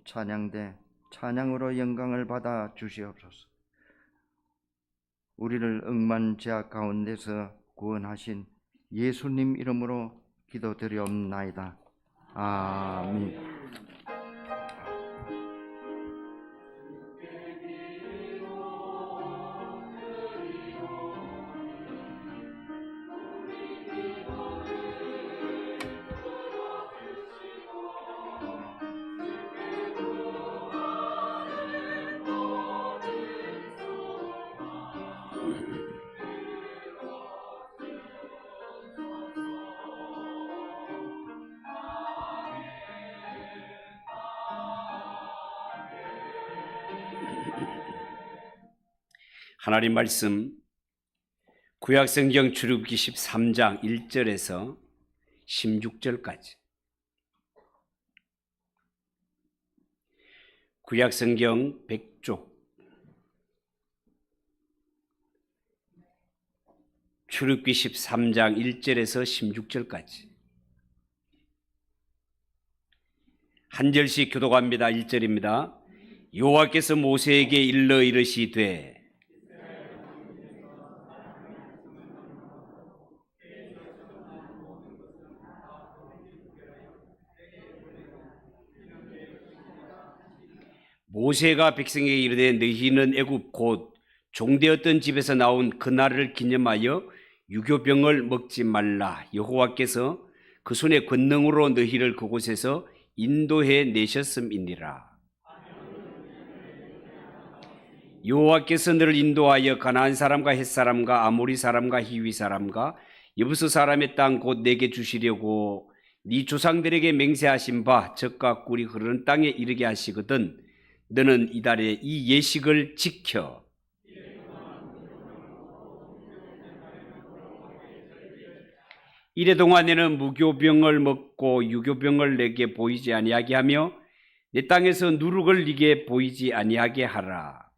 찬양돼 찬양으로 영광을 받아 주시옵소서. 우리를 억만죄악 가운데서 구원하신 예수님 이름으로 기도드리옵나이다. 아멘. 하나님 말씀 구약성경 출애굽기 13장 1절에서 16절까지. 구약성경 100쪽 출애굽기 13장 1절에서 16절까지 한 절씩 교독합니다. 1절입니다. 여호와께서 모세에게 일러 이르시되 모세가 백성에게 이르되 너희는 애굽 곧 종되었던 집에서 나온 그날을 기념하여 유교병을 먹지 말라. 여호와께서 그 손의 권능으로 너희를 그곳에서 인도해 내셨음이니라. 여호와께서 너를 인도하여 가나안 사람과 헷 사람과 아모리 사람과 히위 사람과 여부스 사람의 땅 곧 내게 주시려고 네 조상들에게 맹세하신 바 젖과 꿀이 흐르는 땅에 이르게 하시거든 너는 이달에 이 예식을 지켜 이래 동안에는 무교병을 먹고 유교병을 내게 보이지 아니하게 하며 내 땅에서 누룩을 네게 보이지 아니하게 하라.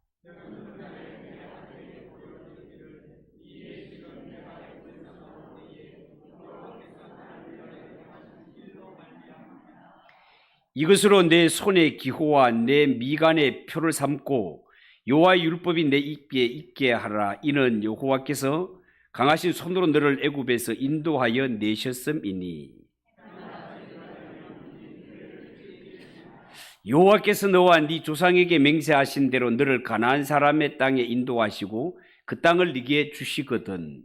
이것으로 내 손의 기호와 내 미간의 표를 삼고 여호와의 율법이 내 입에 있게 하라. 이는 여호와께서 강하신 손으로 너를 애굽에서 인도하여 내셨음이니 여호와께서 너와 네 조상에게 맹세하신 대로 너를 가나안 사람의 땅에 인도하시고 그 땅을 네게 주시거든.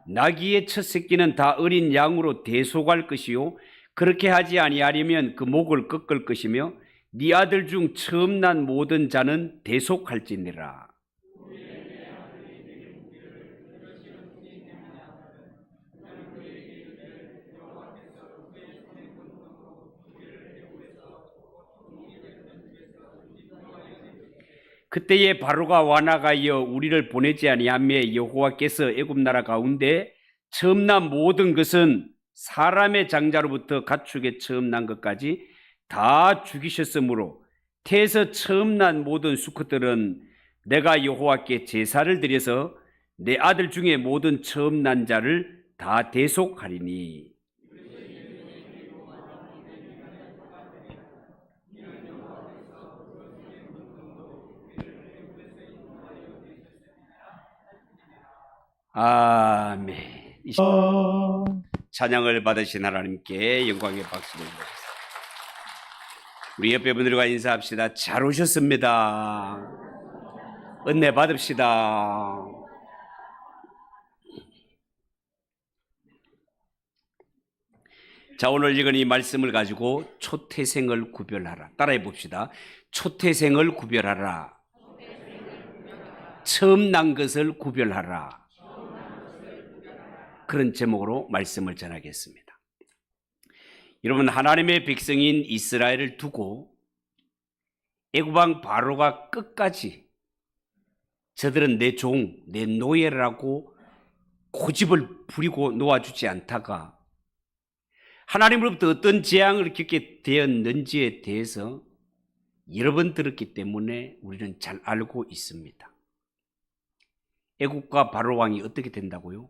나귀의 첫 새끼는 다 어린 양으로 대속할 것이요 그렇게 하지 아니하려면 그 목을 꺾을 것이며 네 아들 중 처음 난 모든 자는 대속할지니라. 그때에 바로가 완악하여 우리를 보내지 아니하며 여호와께서 애굽 나라 가운데 처음 난 모든 것은 사람의 장자로부터 가축에 처음 난 것까지 다 죽이셨으므로 태에서 처음 난 모든 수컷들은 내가 여호와께 제사를 드려서 내 아들 중에 모든 처음 난 자를 다 대속하리니 아멘. 찬양을 받으신 하나님께 영광의 박수를 드립니다. 우리 옆에 분들과 인사합시다. 잘 오셨습니다. 은혜 받읍시다. 자, 오늘 읽은 이 말씀을 가지고 초태생을 구별하라. 따라해 봅시다. 초태생을 구별하라. 처음 난 것을 구별하라. 그런 제목으로 말씀을 전하겠습니다. 여러분, 하나님의 백성인 이스라엘을 두고 애굽왕 바로가 끝까지 저들은 내 종, 내 노예라고 고집을 부리고 놓아주지 않다가 하나님으로부터 어떤 재앙을 겪게 되었는지에 대해서 여러 번 들었기 때문에 우리는 잘 알고 있습니다. 애국과 바로 왕이 어떻게 된다고요?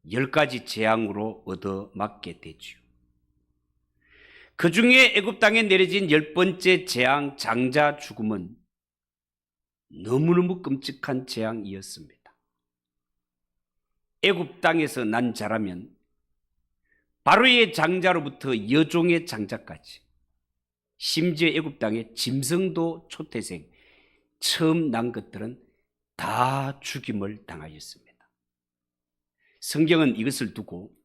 10가지 재앙으로 얻어맞게 되지요. 그 중에 애굽 땅에 내려진 10번째 재앙 장자 죽음은 너무너무 끔찍한 재앙이었습니다. 애굽 땅에서 난 자라면 바로의 장자로부터 여종의 장자까지, 심지어 애굽 땅에 짐승도 초태생 처음 난 것들은 다 죽임을 당하였습니다. 성경은 이것을 두고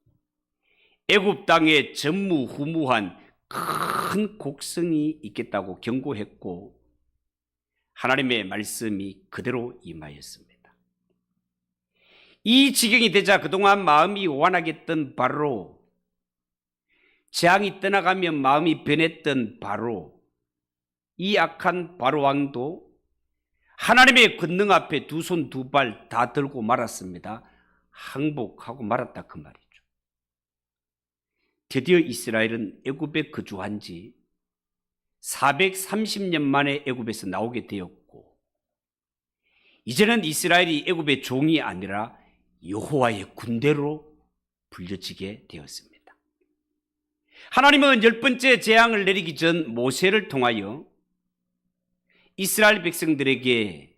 애굽 땅에 전무후무한 큰 곡성이 있겠다고 경고했고 하나님의 말씀이 그대로 임하였습니다. 이 지경이 되자 그동안 마음이 완악했던 바로, 재앙이 떠나가면 마음이 변했던 바로, 이 악한 바로 왕도 하나님의 권능 앞에 두 손 두 발 다 들고 말았습니다. 항복하고 말았다 그 말이죠. 드디어 이스라엘은 애굽에 거주한 지 430년 만에 애굽에서 나오게 되었고, 이제는 이스라엘이 애굽의 종이 아니라 여호와의 군대로 불려지게 되었습니다. 하나님은 10번째 재앙을 내리기 전 모세를 통하여 이스라엘 백성들에게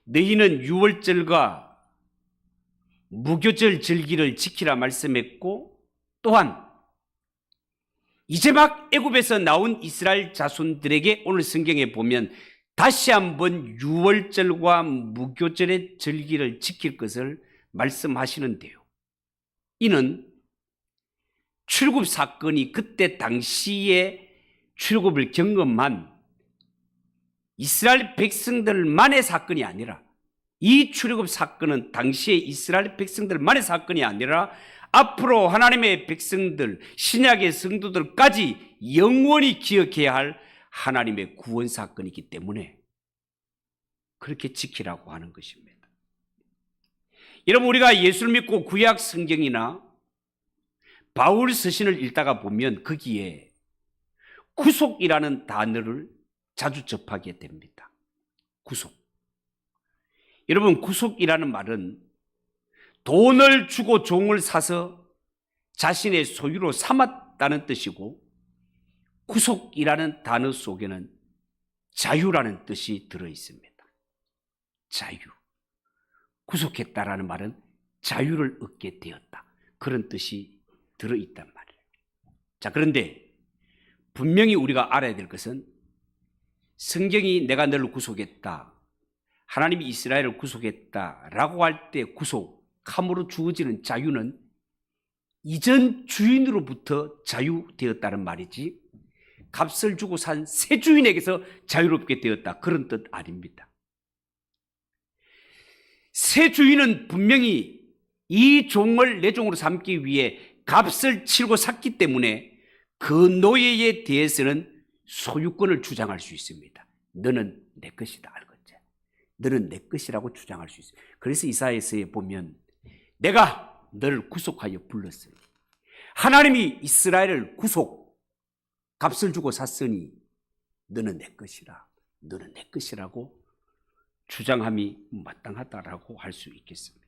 너희는 유월절과 무교절 절기를 지키라 말씀했고, 또한 이제 막 애굽에서 나온 이스라엘 자손들에게 오늘 성경에 보면 다시 한번 유월절과 무교절의 절기를 지킬 것을 말씀하시는데요. 이는 출굽 사건이 그때 당시에 출굽을 경험한 이스라엘 백성들만의 사건이 아니라, 이 출애굽 사건은 당시에 이스라엘 백성들만의 사건이 아니라 앞으로 하나님의 백성들, 신약의 성도들까지 영원히 기억해야 할 하나님의 구원 사건이기 때문에 그렇게 지키라고 하는 것입니다. 여러분, 우리가 예수를 믿고 구약 성경이나 바울 서신을 읽다가 보면 거기에 구속이라는 단어를 자주 접하게 됩니다. 구속. 여러분, 구속이라는 말은 돈을 주고 종을 사서 자신의 소유로 삼았다는 뜻이고, 구속이라는 단어 속에는 자유라는 뜻이 들어 있습니다. 자유. 구속했다라는 말은 자유를 얻게 되었다, 그런 뜻이 들어 있단 말이에요. 자, 그런데 분명히 우리가 알아야 될 것은 성경이 내가 너를 구속했다, 하나님이 이스라엘을 구속했다라고 할 때 구속함으로 주어지는 자유는 이전 주인으로부터 자유되었다는 말이지, 값을 주고 산 새 주인에게서 자유롭게 되었다, 그런 뜻 아닙니다. 새 주인은 분명히 이 종을 내 종으로 삼기 위해 값을 치르고 샀기 때문에 그 노예에 대해서는 소유권을 주장할 수 있습니다. 너는 내 것이다, 알겠지? 너는 내 것이라고 주장할 수 있어요. 그래서 이사야서에 보면 내가 너를 구속하여 불렀으니, 하나님이 이스라엘을 구속, 값을 주고 샀으니 너는 내 것이라, 너는 내 것이라고 주장함이 마땅하다라고 할 수 있겠습니다.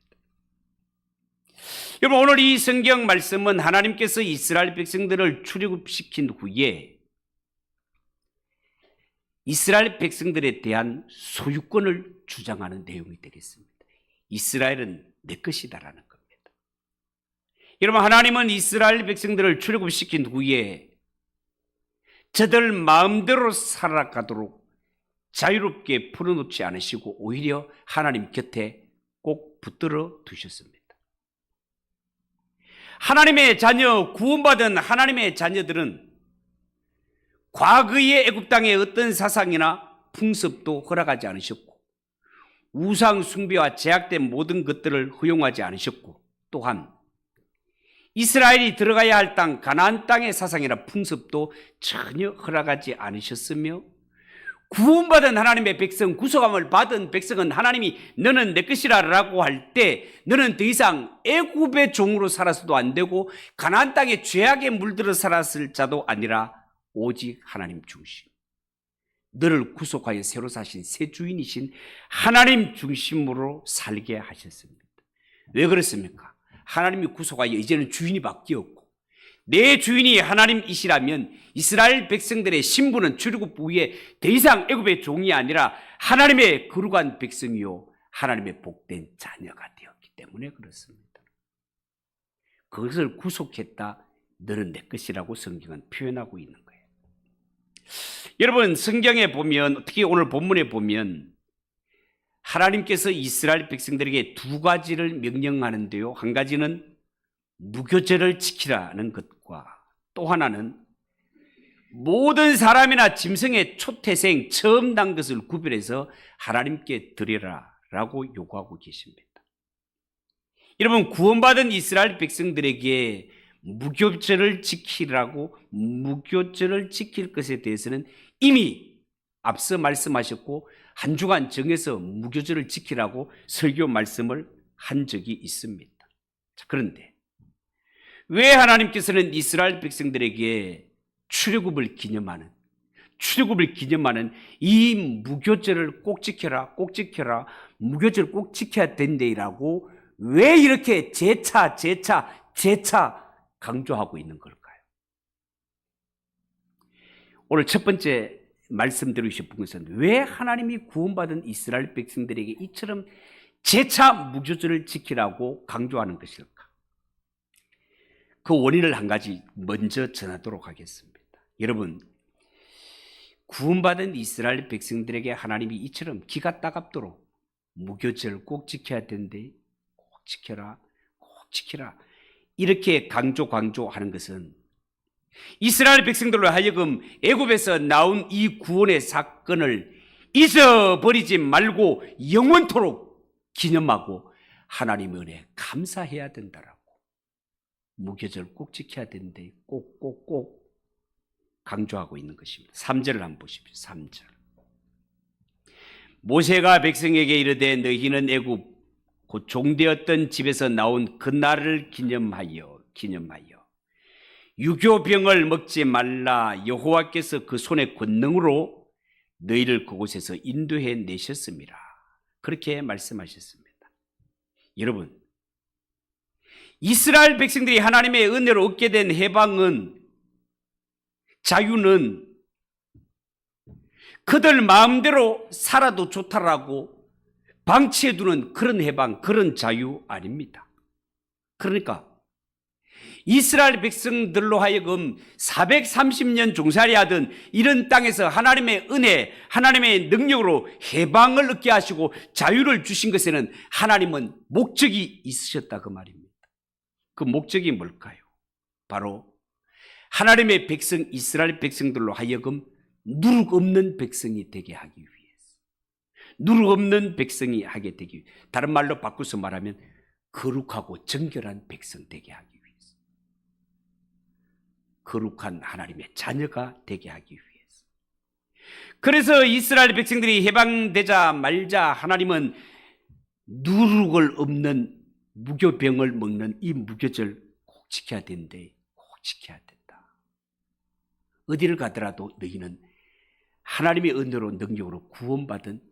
여러분, 오늘 이 성경 말씀은 하나님께서 이스라엘 백성들을 출애굽시킨 후에 이스라엘 백성들에 대한 소유권을 주장하는 내용이 되겠습니다. 이스라엘은 내 것이다라는 겁니다. 여러분, 하나님은 이스라엘 백성들을 출애굽시킨 후에 저들 마음대로 살아가도록 자유롭게 풀어놓지 않으시고 오히려 하나님 곁에 꼭 붙들어 두셨습니다. 하나님의 자녀, 구원받은 하나님의 자녀들은 과거의 애굽 땅의 어떤 사상이나 풍습도 허락하지 않으셨고, 우상 숭배와 제약된 모든 것들을 허용하지 않으셨고, 또한 이스라엘이 들어가야 할 땅 가나안 땅의 사상이나 풍습도 전혀 허락하지 않으셨으며, 구원받은 하나님의 백성, 구속함을 받은 백성은 하나님이 너는 내 것이라 라고 할 때 너는 더 이상 애굽의 종으로 살아서도 안 되고 가나안 땅의 죄악에 물들어 살았을 자도 아니라 오직 하나님 중심, 너를 구속하여 새로 사신 새 주인이신 하나님 중심으로 살게 하셨습니다. 왜 그렇습니까? 하나님이 구속하여 이제는 주인이 바뀌었고 내 주인이 하나님이시라면 이스라엘 백성들의 신분은 출애굽 후에 더 이상 애굽의 종이 아니라 하나님의 거룩한 백성이요 하나님의 복된 자녀가 되었기 때문에 그렇습니다. 그것을 구속했다. 너는 내 것이라고 성경은 표현하고 있는 거예요. 여러분 성경에 보면 특히 오늘 본문에 보면 하나님께서 이스라엘 백성들에게 두 가지를 명령하는데요. 한 가지는 무교절을 지키라는 것과 또 하나는 모든 사람이나 짐승의 초태생 처음 난 것을 구별해서 하나님께 드리라 라고 요구하고 계십니다. 여러분 구원받은 이스라엘 백성들에게 무교절을 지키라고 무교절을 지킬 것에 대해서는 이미 앞서 말씀하셨고 한 주간 정해서 무교절을 지키라고 설교 말씀을 한 적이 있습니다. 그런데 왜 하나님께서는 이스라엘 백성들에게 출애굽을 기념하는 이 무교절을 꼭 지켜라 무교절을 꼭 지켜야 된대라고 왜 이렇게 재차 강조하고 있는 걸까요? 오늘 첫 번째 말씀드리고 싶은 것은 왜 하나님이 구원받은 이스라엘 백성들에게 이처럼 재차 무교절을 지키라고 강조하는 것일까? 그 원인을 한 가지 먼저 전하도록 하겠습니다. 여러분, 구원받은 이스라엘 백성들에게 하나님이 이처럼 기가 따갑도록 무교절 꼭 지켜야 된대, 꼭 지켜라 이렇게 강조하는 것은 이스라엘 백성들로 하여금 애굽에서 나온 이 구원의 사건을 잊어버리지 말고 영원토록 기념하고 하나님의 은혜에 감사해야 된다라고 무교절 꼭 지켜야 되는데 꼭 강조하고 있는 것입니다. 3절을 한번 보십시오. 3절. 모세가 백성에게 이르되 너희는 애굽 곧 종되었던 집에서 나온 그날을 기념하여 유교병을 먹지 말라. 여호와께서 그 손의 권능으로 너희를 그곳에서 인도해 내셨습니다. 그렇게 말씀하셨습니다. 여러분, 이스라엘 백성들이 하나님의 은혜로 얻게 된 해방은 자유는 그들 마음대로 살아도 좋다라고 방치해두는 그런 해방, 그런 자유 아닙니다. 그러니까 이스라엘 백성들로 하여금 430년 종살이하던 이런 땅에서 하나님의 은혜, 하나님의 능력으로 해방을 얻게 하시고 자유를 주신 것에는 하나님은 목적이 있으셨다 그 말입니다. 그 목적이 뭘까요? 바로 하나님의 백성 이스라엘 백성들로 하여금 누룩 없는 백성이 되게 하기 위해서, 누룩 없는 백성이 하게 되기 위해서, 다른 말로 바꿔서 말하면 거룩하고 정결한 백성 되게 하기 위해서, 거룩한 하나님의 자녀가 되게 하기 위해서. 그래서 이스라엘 백성들이 해방되자 말자 하나님은 누룩을 없는 무교병을 먹는 이 무교절 꼭 지켜야 되는데 꼭 지켜야 된다. 어디를 가더라도 너희는 하나님의 은혜로 능력으로 구원받은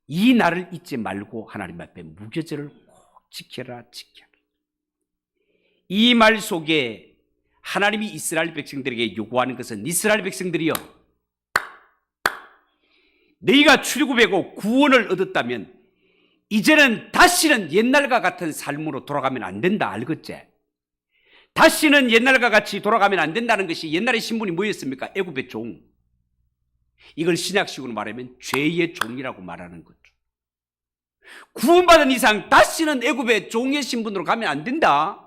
이 날을 잊지 말고 하나님 앞에 무교절을 꼭 지켜라. 이 말 속에 하나님이 이스라엘 백성들에게 요구하는 것은 이스라엘 백성들이여 너희가 출애굽하고 구원을 얻었다면 이제는 다시는 옛날과 같은 삶으로 돌아가면 안 된다. 알겠지? 다시는 옛날과 같이 돌아가면 안 된다는 것이 옛날의 신분이 뭐였습니까? 애굽의 종. 이걸 신약식으로 말하면 죄의 종이라고 말하는 거죠. 구원받은 이상 다시는 애굽의 종의 신분으로 가면 안 된다.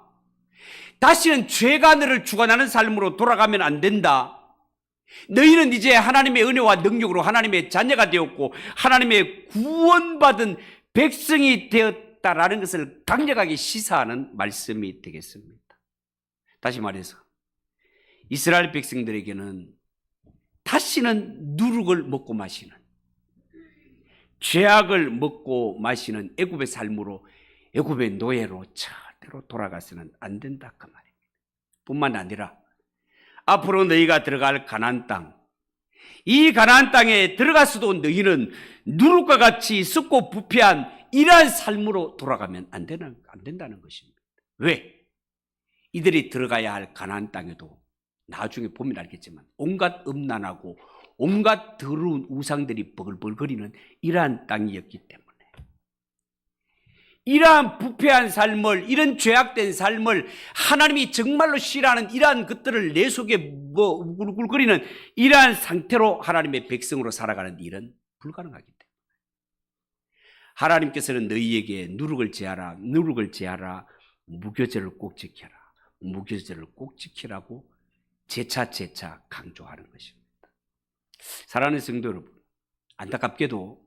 다시는 죄가 너를 주관하는 삶으로 돌아가면 안 된다. 너희는 이제 하나님의 은혜와 능력으로 하나님의 자녀가 되었고 하나님의 구원받은 백성이 되었다라는 것을 강력하게 시사하는 말씀이 되겠습니다. 다시 말해서 이스라엘 백성들에게는 다시는 누룩을 먹고 마시는, 죄악을 먹고 마시는 애굽의 삶으로, 애굽의 노예로 절대로 돌아가서는 안 된다 그 말입니다. 뿐만 아니라 앞으로 너희가 들어갈 가나안 땅, 이 가나안 땅에 들어가서도 너희는 누룩과 같이 썩고 부패한 이러한 삶으로 돌아가면 안 된다는 것입니다. 왜? 이들이 들어가야 할 가나안 땅에도 나중에 보면 알겠지만 온갖 음란하고 온갖 더러운 우상들이 버글버글거리는 이러한 땅이었기 때문에 이러한 부패한 삶을, 이런 죄악된 삶을 하나님이 정말로 싫어하는 이러한 것들을 내 속에 울글거리는 이러한 상태로 하나님의 백성으로 살아가는 일은 불가능하기 때문에 하나님께서는 너희에게 누룩을 제하라, 무교절을 꼭 지켜라, 무교절을 꼭 지키라고 재차 강조하는 것입니다. 사랑하는 성도 여러분, 안타깝게도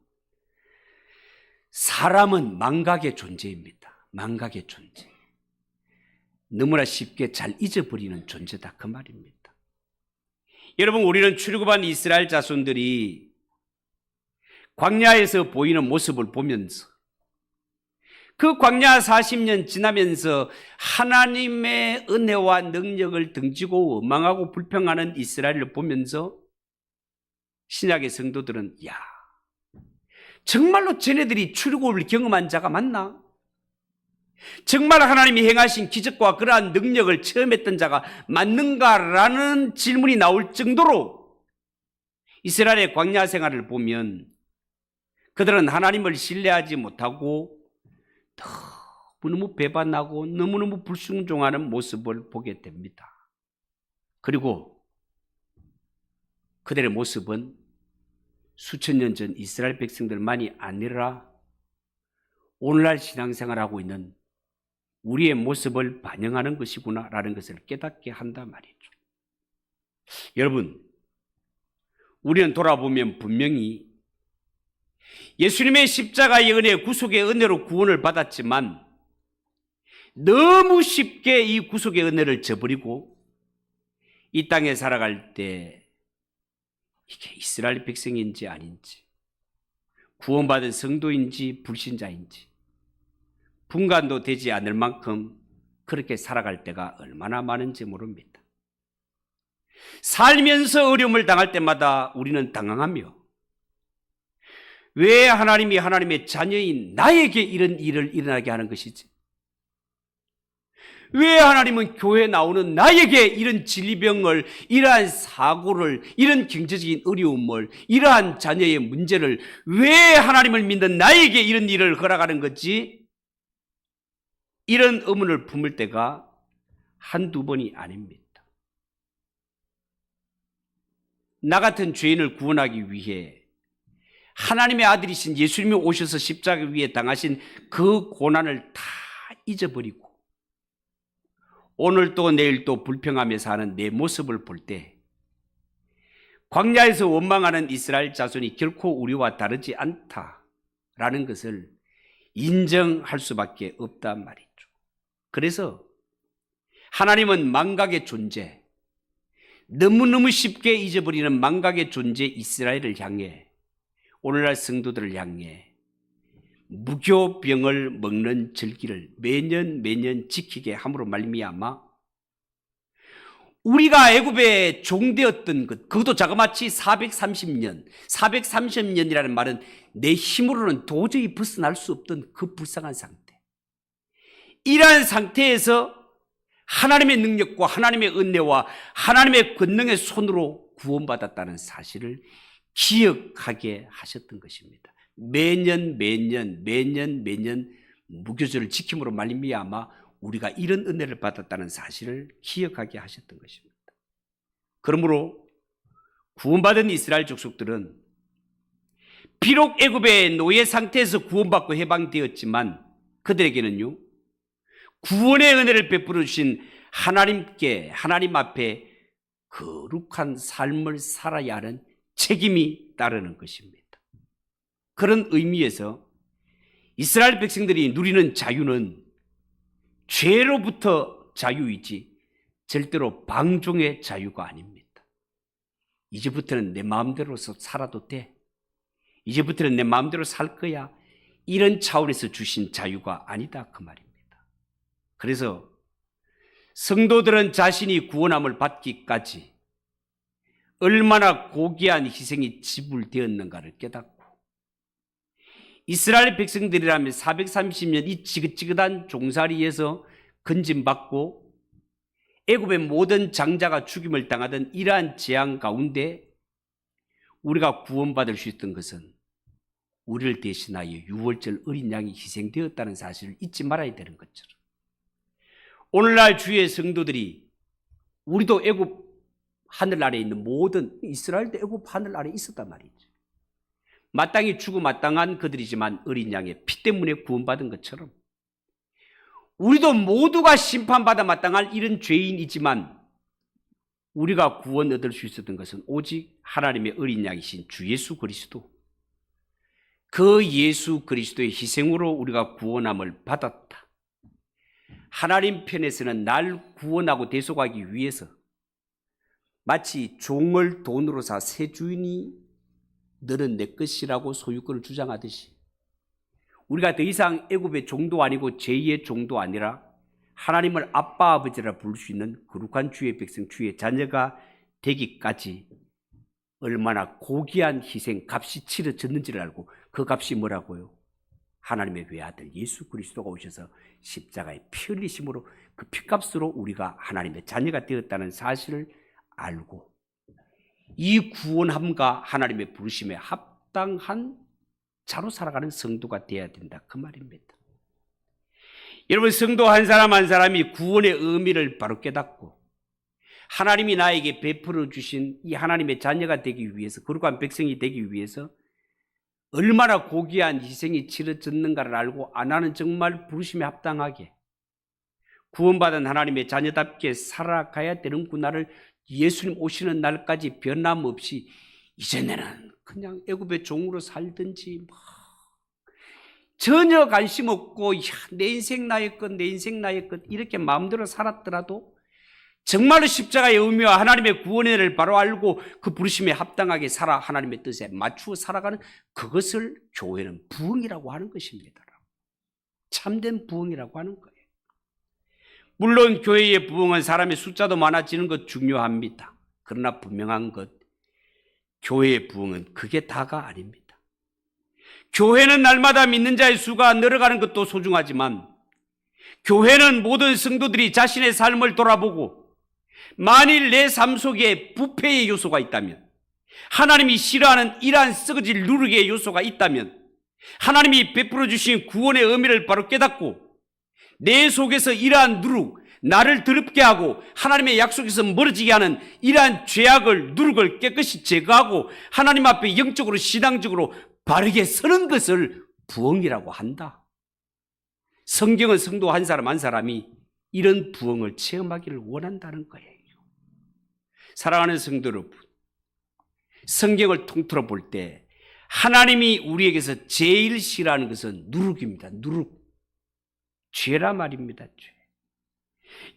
사람은 망각의 존재입니다. 망각의 존재. 너무나 쉽게 잘 잊어버리는 존재다 그 말입니다. 여러분, 우리는 출애굽한 이스라엘 자손들이 광야에서 보이는 모습을 보면서 그 광야 40년 지나면서 하나님의 은혜와 능력을 등지고 원망하고 불평하는 이스라엘을 보면서 신약의 성도들은 정말로 쟤네들이 출애굽을 경험한 자가 맞나? 정말 하나님이 행하신 기적과 그러한 능력을 체험했던 자가 맞는가라는 질문이 나올 정도로 이스라엘의 광야 생활을 보면 그들은 하나님을 신뢰하지 못하고 너무너무 배반하고 너무너무 불순종하는 모습을 보게 됩니다. 그리고 그들의 모습은 수천 년 전 이스라엘 백성들만이 아니라 오늘날 신앙생활하고 있는 우리의 모습을 반영하는 것이구나라는 것을 깨닫게 한단 말이죠. 여러분, 우리는 돌아보면 분명히 예수님의 십자가의 은혜, 구속의 은혜로 구원을 받았지만 너무 쉽게 이 구속의 은혜를 저버리고 이 땅에 살아갈 때 이게 이스라엘 백성인지 아닌지, 구원받은 성도인지 불신자인지 분간도 되지 않을 만큼 그렇게 살아갈 때가 얼마나 많은지 모릅니다. 살면서 어려움을 당할 때마다 우리는 당황하며 왜 하나님이 하나님의 자녀인 나에게 이런 일을 일어나게 하는 것이지? 왜 하나님은 교회에 나오는 나에게 이런 진리병을, 이러한 사고를, 이런 경제적인 어려움을, 이러한 자녀의 문제를 왜 하나님을 믿는 나에게 이런 일을 허락하는 거지? 이런 의문을 품을 때가 한두 번이 아닙니다. 나 같은 죄인을 구원하기 위해 하나님의 아들이신 예수님이 오셔서 십자가 위에 당하신 그 고난을 다 잊어버리고 오늘도 내일도 불평하며 사는 내 모습을 볼 때 광야에서 원망하는 이스라엘 자손이 결코 우리와 다르지 않다라는 것을 인정할 수밖에 없단 말이죠. 그래서 하나님은 망각의 존재, 너무너무 쉽게 잊어버리는 망각의 존재 이스라엘을 향해, 오늘날 성도들을 향해 무교병을 먹는 절기를 매년 지키게 함으로 말미암아 우리가 애굽에 종되었던 것, 그것도 자그마치 430년이라는 말은 내 힘으로는 도저히 벗어날 수 없던 그 불쌍한 상태, 이러한 상태에서 하나님의 능력과 하나님의 은혜와 하나님의 권능의 손으로 구원받았다는 사실을 기억하게 하셨던 것입니다. 매년 무교절을 지킴으로 말미암아 우리가 이런 은혜를 받았다는 사실을 기억하게 하셨던 것입니다. 그러므로 구원받은 이스라엘 족속들은 비록 애굽의 노예 상태에서 구원받고 해방되었지만 그들에게는요, 구원의 은혜를 베풀어 주신 하나님 앞에 거룩한 삶을 살아야 하는 책임이 따르는 것입니다. 그런 의미에서 이스라엘 백성들이 누리는 자유는 죄로부터 자유이지 절대로 방종의 자유가 아닙니다. 이제부터는 내 마음대로서 살아도 돼, 이제부터는 내 마음대로 살 거야, 이런 차원에서 주신 자유가 아니다 그 말입니다. 그래서 성도들은 자신이 구원함을 받기까지 얼마나 고귀한 희생이 지불되었는가를 깨닫고 이스라엘 백성들이라면 430년 이 지긋지긋한 종살이에서 건짐받고 애굽의 모든 장자가 죽임을 당하던 이러한 재앙 가운데 우리가 구원받을 수 있던 것은 우리를 대신하여 유월절 어린 양이 희생되었다는 사실을 잊지 말아야 되는 것처럼 오늘날 주의 성도들이 우리도 애굽 하늘 아래에 있는 모든 이스라엘도 애굽 하늘 아래에 있었단 말이죠. 마땅히 죽어 마땅한 그들이지만 어린 양의 피 때문에 구원받은 것처럼 우리도 모두가 심판받아 마땅할 이런 죄인이지만 우리가 구원 얻을 수 있었던 것은 오직 하나님의 어린 양이신 주 예수 그리스도, 그 예수 그리스도의 희생으로 우리가 구원함을 받았다. 하나님 편에서는 날 구원하고 대속하기 위해서 마치 종을 돈으로 사 새 주인이 너는 내 것이라고 소유권을 주장하듯이 우리가 더 이상 애굽의 종도 아니고 제2의 종도 아니라 하나님을 아빠 아버지라 부를 수 있는 거룩한 주의 백성 주의 자녀가 되기까지 얼마나 고귀한 희생 값이 치러졌는지를 알고 그 값이 뭐라고요? 하나님의 외아들 예수 그리스도가 오셔서 십자가에 피 흘리심으로 그 피값으로 우리가 하나님의 자녀가 되었다는 사실을 알고 이 구원함과 하나님의 부르심에 합당한 자로 살아가는 성도가 되어야 된다 그 말입니다. 여러분 성도 한 사람 한 사람이 구원의 의미를 바로 깨닫고 하나님이 나에게 베풀어 주신 이 하나님의 자녀가 되기 위해서 거룩한 백성이 되기 위해서 얼마나 고귀한 희생이 치러졌는가를 알고 나는 정말 부르심에 합당하게 구원받은 하나님의 자녀답게 살아가야 되는구나를 예수님 오시는 날까지 변함없이 이전에는 그냥 애굽의 종으로 살든지 전혀 관심 없고 내 인생 나의 것 내 인생 나의 것 이렇게 마음대로 살았더라도 정말로 십자가의 의미와 하나님의 구원의 일을 바로 알고 그 부르심에 합당하게 살아 하나님의 뜻에 맞추어 살아가는 그것을 교회는 부흥이라고 하는 것입니다. 참된 부흥이라고 하는 거예요. 물론 교회의 부흥은 사람의 숫자도 많아지는 것 중요합니다. 그러나 분명한 것 교회의 부흥은 그게 다가 아닙니다. 교회는 날마다 믿는 자의 수가 늘어가는 것도 소중하지만 교회는 모든 성도들이 자신의 삶을 돌아보고 만일 내 삶 속에 부패의 요소가 있다면 하나님이 싫어하는 이러한 썩어질 누르기의 요소가 있다면 하나님이 베풀어 주신 구원의 의미를 바로 깨닫고 내 속에서 이러한 누룩, 나를 더럽게 하고 하나님의 약속에서 멀어지게 하는 이러한 죄악을 누룩을 깨끗이 제거하고 하나님 앞에 영적으로 신앙적으로 바르게 서는 것을 부흥이라고 한다. 성경은 성도 한 사람 한 사람이 이런 부흥을 체험하기를 원한다는 거예요. 사랑하는 성도 여러분, 성경을 통틀어 볼 때 하나님이 우리에게서 제일 싫어하는 것은 누룩입니다. 누룩. 죄라 말입니다. 죄.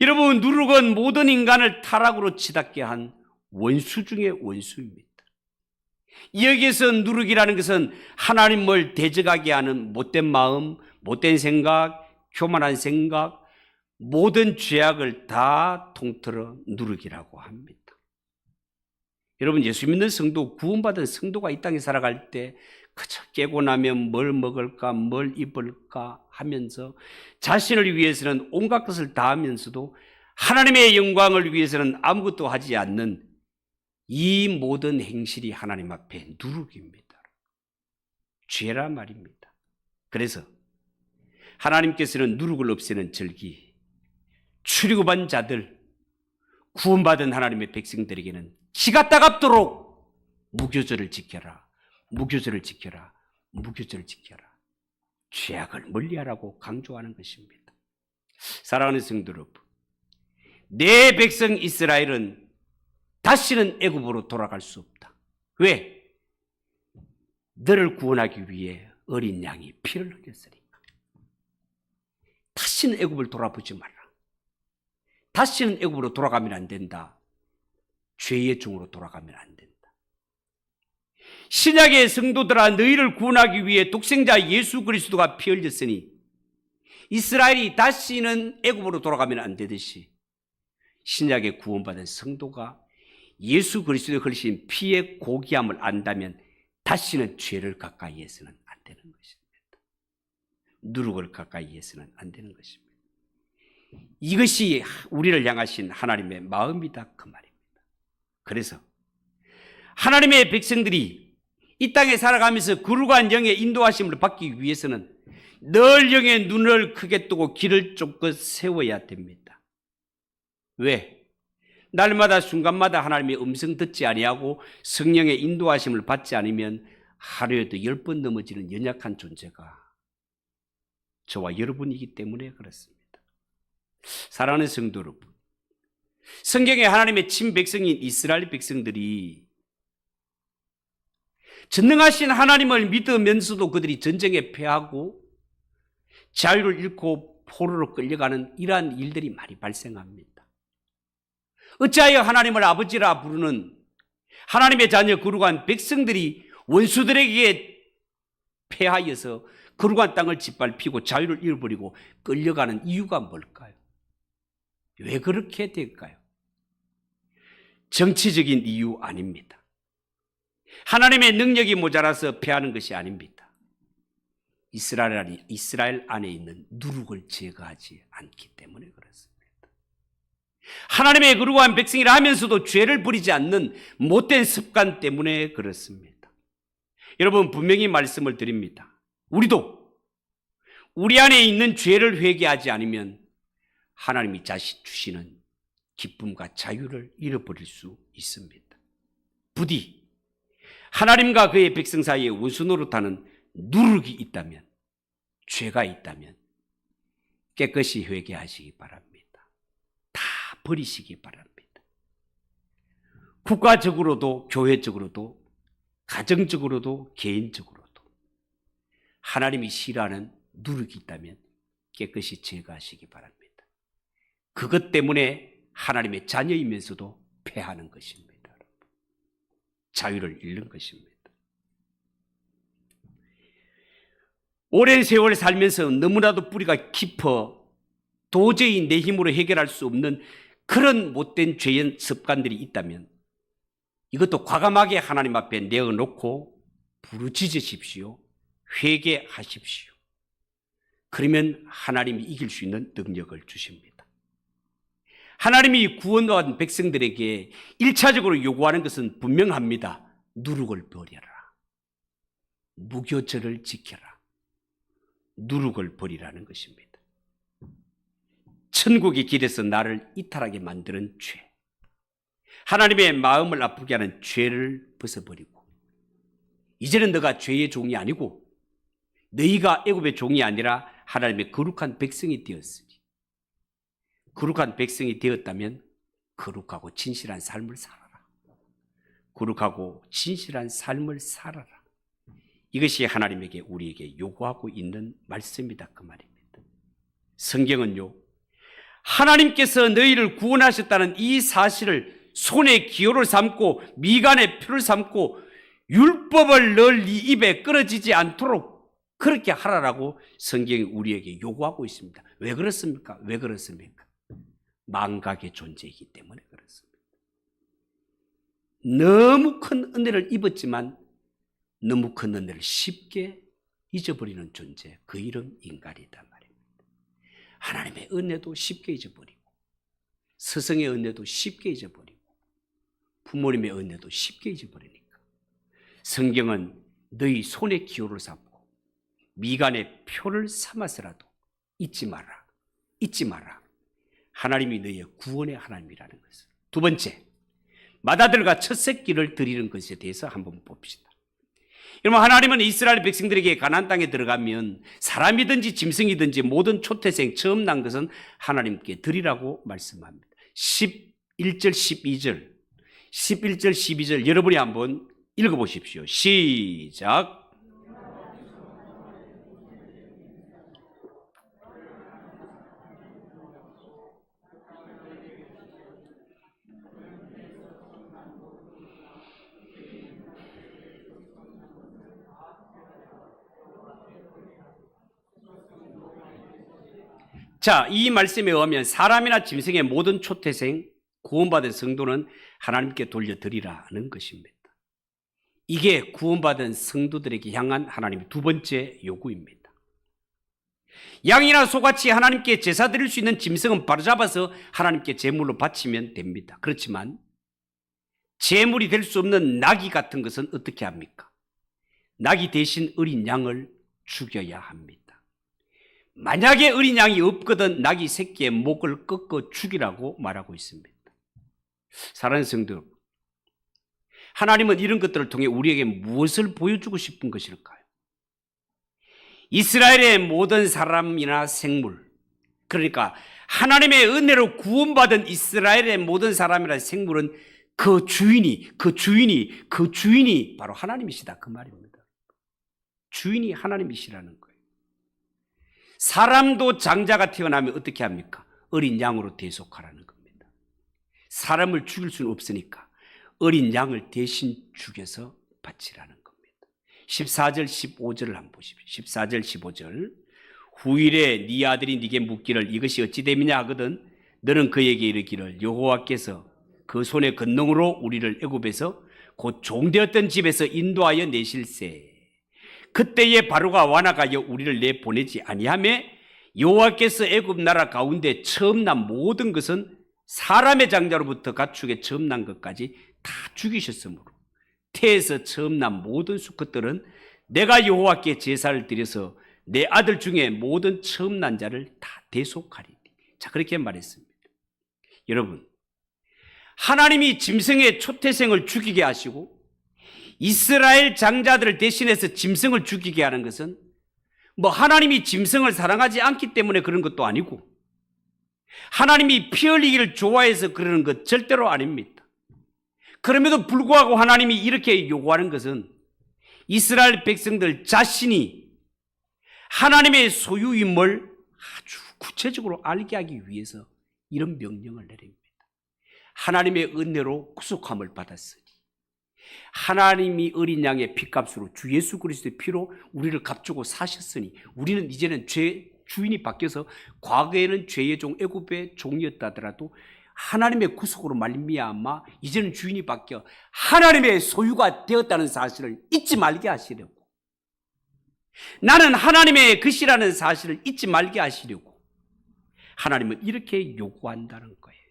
여러분 누룩은 모든 인간을 타락으로 치닫게 한 원수 중의 원수입니다. 여기에서 누룩이라는 것은 하나님을 대적하게 하는 못된 마음, 못된 생각, 교만한 생각, 모든 죄악을 다 통틀어 누룩이라고 합니다. 여러분 예수 믿는 성도, 구원받은 성도가 이 땅에 살아갈 때 그저 깨고 나면 뭘 먹을까 뭘 입을까 하면서 자신을 위해서는 온갖 것을 다 하면서도 하나님의 영광을 위해서는 아무것도 하지 않는 이 모든 행실이 하나님 앞에 누룩입니다. 죄라 말입니다. 그래서 하나님께서는 누룩을 없애는 절기, 출애굽한 자들, 구원받은 하나님의 백성들에게는 기가 따갑도록 무교절을 지켜라, 무교절을 지켜라, 무교절을 지켜라. 죄악을 멀리하라고 강조하는 것입니다. 사랑하는 성도 여러분, 내 백성 이스라엘은 다시는 애굽으로 돌아갈 수 없다. 왜? 너를 구원하기 위해 어린 양이 피를 흘렸으니까. 다시는 애굽을 돌아보지 마라. 다시는 애굽으로 돌아가면 안 된다. 죄의 종으로 돌아가면 안 된다. 신약의 성도들아 너희를 구원하기 위해 독생자 예수 그리스도가 피 흘렸으니 이스라엘이 다시는 애굽으로 돌아가면 안 되듯이 신약의 구원받은 성도가 예수 그리스도의 흘리신 피의 고귀함을 안다면 다시는 죄를 가까이해서는 안 되는 것입니다. 누룩을 가까이해서는 안 되는 것입니다. 이것이 우리를 향하신 하나님의 마음이다 그 말입니다. 그래서 하나님의 백성들이 이 땅에 살아가면서 거룩한 영의 인도하심을 받기 위해서는 늘 영의 눈을 크게 뜨고 길을 좁게 세워야 됩니다. 왜? 날마다 순간마다 하나님의 음성 듣지 아니하고 성령의 인도하심을 받지 않으면 하루에도 10번 넘어지는 연약한 존재가 저와 여러분이기 때문에 그렇습니다. 사랑하는 성도 여러분, 성경에 하나님의 친백성인 이스라엘 백성들이 전능하신 하나님을 믿으면서도 그들이 전쟁에 패하고 자유를 잃고 포로로 끌려가는 이러한 일들이 많이 발생합니다. 어찌하여 하나님을 아버지라 부르는 하나님의 자녀 거룩한 백성들이 원수들에게 패하여서 거룩한 땅을 짓밟히고 자유를 잃어버리고 끌려가는 이유가 뭘까요? 왜 그렇게 될까요? 정치적인 이유 아닙니다. 하나님의 능력이 모자라서 패하는 것이 아닙니다. 이스라엘 안에 있는 누룩을 제거하지 않기 때문에 그렇습니다. 하나님의 거룩한 백성이라 하면서도 죄를 버리지 않는 못된 습관 때문에 그렇습니다. 여러분, 분명히 말씀을 드립니다. 우리도 우리 안에 있는 죄를 회개하지 않으면 하나님이 자신 주시는 기쁨과 자유를 잃어버릴 수 있습니다. 부디 하나님과 그의 백성 사이에 원수 노릇하는 누룩이 있다면, 죄가 있다면 깨끗이 회개하시기 바랍니다. 다 버리시기 바랍니다. 국가적으로도 교회적으로도 가정적으로도 개인적으로도 하나님이 싫어하는 누룩이 있다면 깨끗이 제거하시기 바랍니다. 그것 때문에 하나님의 자녀이면서도 패하는 것입니다. 자유를 잃는 것입니다. 오랜 세월 살면서 너무나도 뿌리가 깊어 도저히 내 힘으로 해결할 수 없는 그런 못된 죄의 습관들이 있다면 이것도 과감하게 하나님 앞에 내어놓고 부르짖으십시오. 회개하십시오. 그러면 하나님이 이길 수 있는 능력을 주십니다. 하나님이 구원받은 백성들에게 1차적으로 요구하는 것은 분명합니다. 누룩을 버려라. 무교절을 지켜라. 누룩을 버리라는 것입니다. 천국의 길에서 나를 이탈하게 만드는 죄, 하나님의 마음을 아프게 하는 죄를 벗어버리고 이제는 너가 죄의 종이 아니고 너희가 애굽의 종이 아니라 하나님의 거룩한 백성이 되었으니 거룩한 백성이 되었다면 거룩하고 진실한 삶을 살아라. 거룩하고 진실한 삶을 살아라. 이것이 하나님에게 우리에게 요구하고 있는 말씀이다 그 말입니다. 성경은요, 하나님께서 너희를 구원하셨다는 이 사실을 손에 기호를 삼고 미간에 표를 삼고 율법을 널 네 입에 끊어지지 않도록 그렇게 하라라고 성경이 우리에게 요구하고 있습니다. 왜 그렇습니까? 왜 그렇습니까? 망각의 존재이기 때문에 그렇습니다. 너무 큰 은혜를 입었지만 너무 큰 은혜를 쉽게 잊어버리는 존재, 그 이름 인간이다 말입니다. 하나님의 은혜도 쉽게 잊어버리고 스승의 은혜도 쉽게 잊어버리고 부모님의 은혜도 쉽게 잊어버리니까 성경은 너희 손에 기호를 삼고 미간에 표를 삼아서라도 잊지 마라. 잊지 마라. 하나님이 너희의 구원의 하나님이라는 것을. 두 번째, 맏아들과 첫 새끼를 드리는 것에 대해서 한번 봅시다. 여러분, 하나님은 이스라엘 백성들에게 가나안 땅에 들어가면 사람이든지 짐승이든지 모든 초태생 처음 난 것은 하나님께 드리라고 말씀합니다. 11절 12절 여러분이 한번 읽어보십시오. 시작. 자, 이 말씀에 의하면 사람이나 짐승의 모든 초태생 구원받은 성도는 하나님께 돌려드리라는 것입니다. 이게 구원받은 성도들에게 향한 하나님의 두 번째 요구입니다. 양이나 소같이 하나님께 제사 드릴 수 있는 짐승은 바로잡아서 하나님께 제물로 바치면 됩니다. 그렇지만 제물이 될 수 없는 나귀 같은 것은 어떻게 합니까? 나귀 대신 어린 양을 죽여야 합니다. 만약에 어린 양이 없거든 나귀 새끼의 목을 꺾어 죽이라고 말하고 있습니다. 사랑하는 성도 여러분, 하나님은 이런 것들을 통해 우리에게 무엇을 보여주고 싶은 것일까요? 이스라엘의 모든 사람이나 생물, 그러니까 하나님의 은혜로 구원받은 이스라엘의 모든 사람이나 생물은 그 주인이 바로 하나님이시다, 그 말입니다. 주인이 하나님이시라는 거예요. 사람도 장자가 태어나면 어떻게 합니까? 어린 양으로 대속하라는 겁니다. 사람을 죽일 수는 없으니까 어린 양을 대신 죽여서 바치라는 겁니다. 14절 15절을 한번 보십시오. 14절 15절. 후일에 네 아들이 네게 묻기를 이것이 어찌 됨이냐 하거든 너는 그에게 이르기를 여호와께서 그 손의 권능으로 우리를 애굽에서 곧 종되었던 집에서 인도하여 내실세. 그때에 바로가 완악하여 우리를 내보내지 아니하며 여호와께서 애굽 나라 가운데 처음 난 모든 것은 사람의 장자로부터 가축에 처음 난 것까지 다 죽이셨으므로 태에서 처음 난 모든 수컷들은 내가 여호와께 제사를 드려서 내 아들 중에 모든 처음 난 자를 다 대속하리니. 자, 그렇게 말했습니다. 여러분, 하나님이 짐승의 초태생을 죽이게 하시고 이스라엘 장자들을 대신해서 짐승을 죽이게 하는 것은 하나님이 짐승을 사랑하지 않기 때문에 그런 것도 아니고 하나님이 피 흘리기를 좋아해서 그러는 것 절대로 아닙니다. 그럼에도 불구하고 하나님이 이렇게 요구하는 것은 이스라엘 백성들 자신이 하나님의 소유임을 아주 구체적으로 알게 하기 위해서 이런 명령을 내립니다. 하나님의 은혜로 구속함을 받았으니 하나님이 어린 양의 피값으로 주 예수 그리스도의 피로 우리를 값주고 사셨으니 우리는 이제는 주인이 바뀌어서 과거에는 죄의 종 애굽의 종이었다 하더라도 하나님의 구속으로 말미암아 이제는 주인이 바뀌어 하나님의 소유가 되었다는 사실을 잊지 말게 하시려고, 나는 하나님의 것이라는 사실을 잊지 말게 하시려고 하나님은 이렇게 요구한다는 거예요.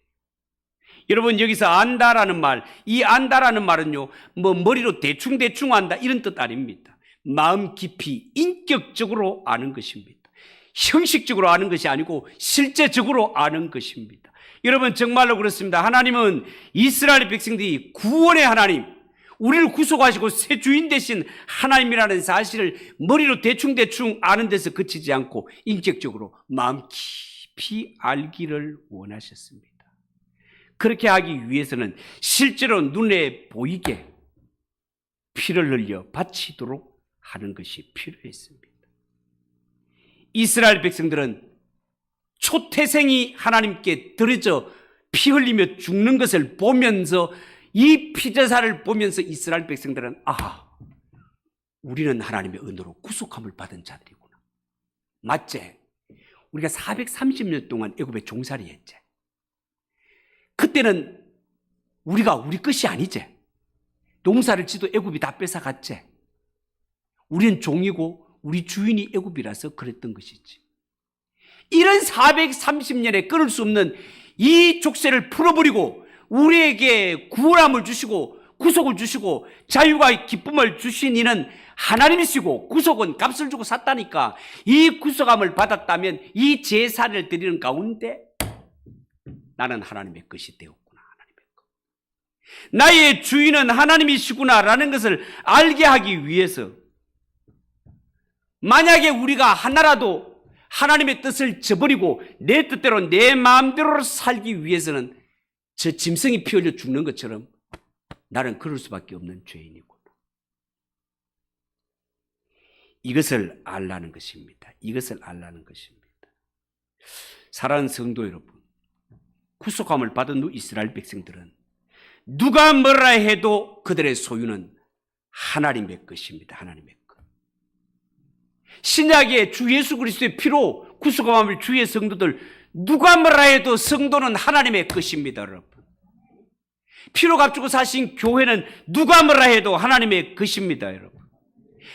여러분, 여기서 안다라는 말, 이 안다라는 말은요, 머리로 대충 안다 이런 뜻 아닙니다. 마음 깊이 인격적으로 아는 것입니다. 형식적으로 아는 것이 아니고 실제적으로 아는 것입니다. 여러분, 정말로 그렇습니다. 하나님은 이스라엘 백성들이 구원의 하나님, 우리를 구속하시고 새 주인 되신 하나님이라는 사실을 머리로 대충 아는 데서 그치지 않고 인격적으로 마음 깊이 알기를 원하셨습니다. 그렇게 하기 위해서는 실제로 눈에 보이게 피를 흘려 바치도록 하는 것이 필요했습니다. 이스라엘 백성들은 초태생이 하나님께 드려져 피 흘리며 죽는 것을 보면서, 이 피제사를 보면서 이스라엘 백성들은 우리는 하나님의 은혜로 구속함을 받은 자들이구나. 맞지? 우리가 430년 동안 애굽에 종살이 했지. 그때는 우리가 우리 것이 아니지. 농사를 지도 애굽이 다 뺏어갔지. 우리는 종이고 우리 주인이 애굽이라서 그랬던 것이지. 이런 430년에 끊을 수 없는 이 족쇄를 풀어버리고 우리에게 구원함을 주시고 구속을 주시고 자유와 기쁨을 주신 이는 하나님이시고 구속은 값을 주고 샀다니까, 이 구속함을 받았다면 이 제사를 드리는 가운데 나는 하나님의 것이 되었구나. 하나님의 것. 나의 주인은 하나님이시구나라는 것을 알게 하기 위해서, 만약에 우리가 하나라도 하나님의 뜻을 저버리고 내 뜻대로 내 마음대로 살기 위해서는 저 짐승이 피 흘려 죽는 것처럼 나는 그럴 수밖에 없는 죄인이구나. 이것을 알라는 것입니다. 이것을 알라는 것입니다. 사랑하는 성도 여러분, 구속함을 받은 후 이스라엘 백성들은 누가 뭐라 해도 그들의 소유는 하나님의 것입니다. 하나님의 것. 신약의 주 예수 그리스도의 피로 구속함을 주의 성도들, 누가 뭐라 해도 성도는 하나님의 것입니다. 여러분, 피로 값주고 사신 교회는 누가 뭐라 해도 하나님의 것입니다, 여러분.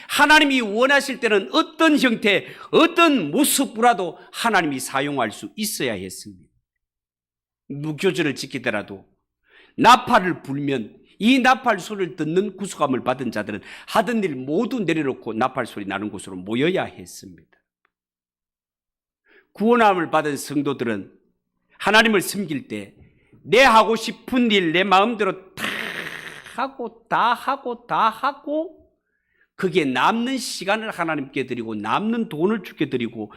하나님이 원하실 때는 어떤 형태, 어떤 모습으로라도 하나님이 사용할 수 있어야 했습니다. 무교절을 지키더라도 나팔을 불면 이 나팔 소리를 듣는 구속함을 받은 자들은 하던 일 모두 내려놓고 나팔 소리 나는 곳으로 모여야 했습니다. 구원함을 받은 성도들은 하나님을 섬길 때 내 하고 싶은 일 내 마음대로 다 하고 거기에 남는 시간을 하나님께 드리고 남는 돈을 주께 드리고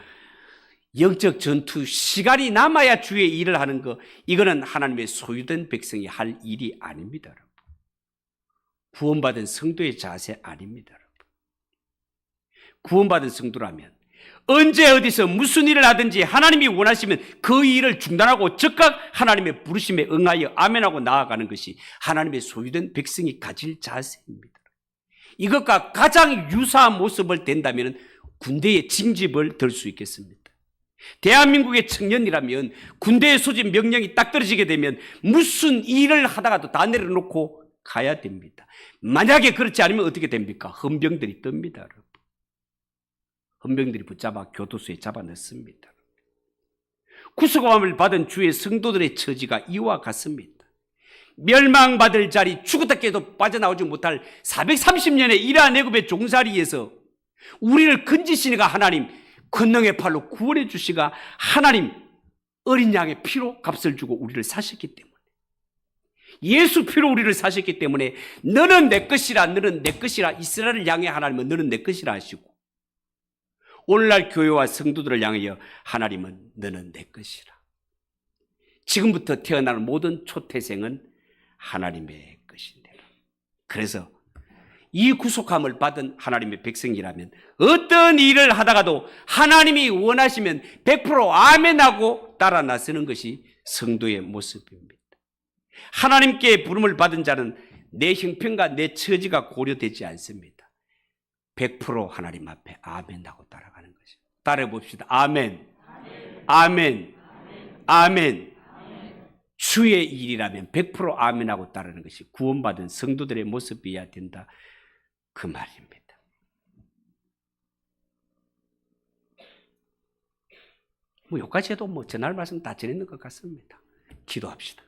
영적 전투 시간이 남아야 주의 일을 하는 거, 이거는 하나님의 소유된 백성이 할 일이 아닙니다, 여러분. 구원받은 성도의 자세 아닙니다, 여러분. 구원받은 성도라면 언제 어디서 무슨 일을 하든지 하나님이 원하시면 그 일을 중단하고 즉각 하나님의 부르심에 응하여 아멘하고 나아가는 것이 하나님의 소유된 백성이 가질 자세입니다. 이것과 가장 유사한 모습을 댄다면 군대의 징집을 들 수 있겠습니다. 대한민국의 청년이라면 군대의 소집 명령이 딱 떨어지게 되면 무슨 일을 하다가도 다 내려놓고 가야 됩니다. 만약에 그렇지 않으면 어떻게 됩니까? 헌병들이 뜹니다, 여러분. 헌병들이 붙잡아 교도소에 잡아넣습니다. 구속함을 받은 주의 성도들의 처지가 이와 같습니다. 멸망받을 자리, 죽었다 깨도 빠져나오지 못할 430년의 이러한 애굽의 종살이에서 우리를 건지시니가 하나님, 권능의 팔로 구원해 주시가 하나님, 어린 양의 피로 값을 주고 우리를 사셨기 때문에, 예수 피로 우리를 사셨기 때문에 너는 내 것이라, 너는 내 것이라, 이스라엘을 향해 하나님은 너는 내 것이라 하시고, 오늘날 교회와 성도들을 향하여 하나님은 너는 내 것이라. 지금부터 태어나는 모든 초태생은 하나님의 것이니라. 그래서 이 구속함을 받은 하나님의 백성이라면 어떤 일을 하다가도 하나님이 원하시면 100% 아멘하고 따라 나서는 것이 성도의 모습입니다. 하나님께 부름을 받은 자는 내 형편과 내 처지가 고려되지 않습니다. 100% 하나님 앞에 아멘하고 따라가는 것이죠. 따라해 봅시다. 아멘. 아멘. 아멘. 주의 일이라면 100% 아멘하고 따르는 것이 구원받은 성도들의 모습이어야 된다, 그 말입니다. 여기까지 해도 전할 말씀 다 전했는 것 같습니다. 기도합시다.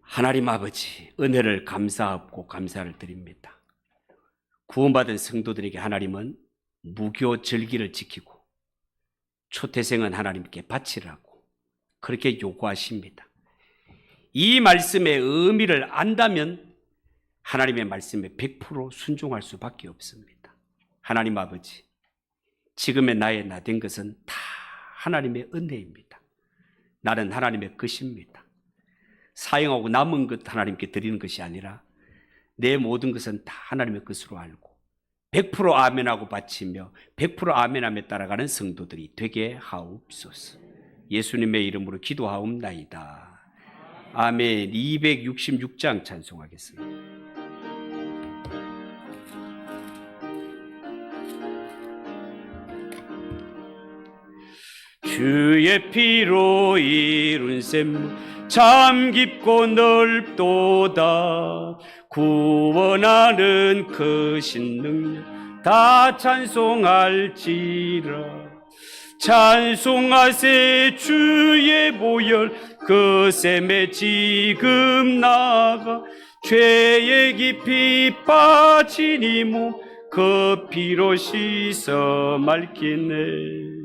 하나님 아버지, 은혜를 감사하고 감사를 드립니다. 구원받은 성도들에게 하나님은 무교 절기를 지키고 초태생은 하나님께 바치라고 그렇게 요구하십니다. 이 말씀의 의미를 안다면 하나님의 말씀에 100% 순종할 수밖에 없습니다. 하나님 아버지, 지금의 나의 나 된 것은 다 하나님의 은혜입니다. 나는 하나님의 것입니다. 사용하고 남은 것 하나님께 드리는 것이 아니라 내 모든 것은 다 하나님의 것으로 알고 100% 아멘하고 바치며 100% 아멘하며 따라가는 성도들이 되게 하옵소서. 예수님의 이름으로 기도하옵나이다. 아멘. 266장 찬송하겠습니다. 주의 피로 이룬 샘 참 깊고 넓도다. 구원하는 크신 능력 다 찬송할지라. 찬송하세 주의 보혈 그 샘에 지금 나가. 죄에 깊이 빠진 이몸 그 피로 씻어 맑히네.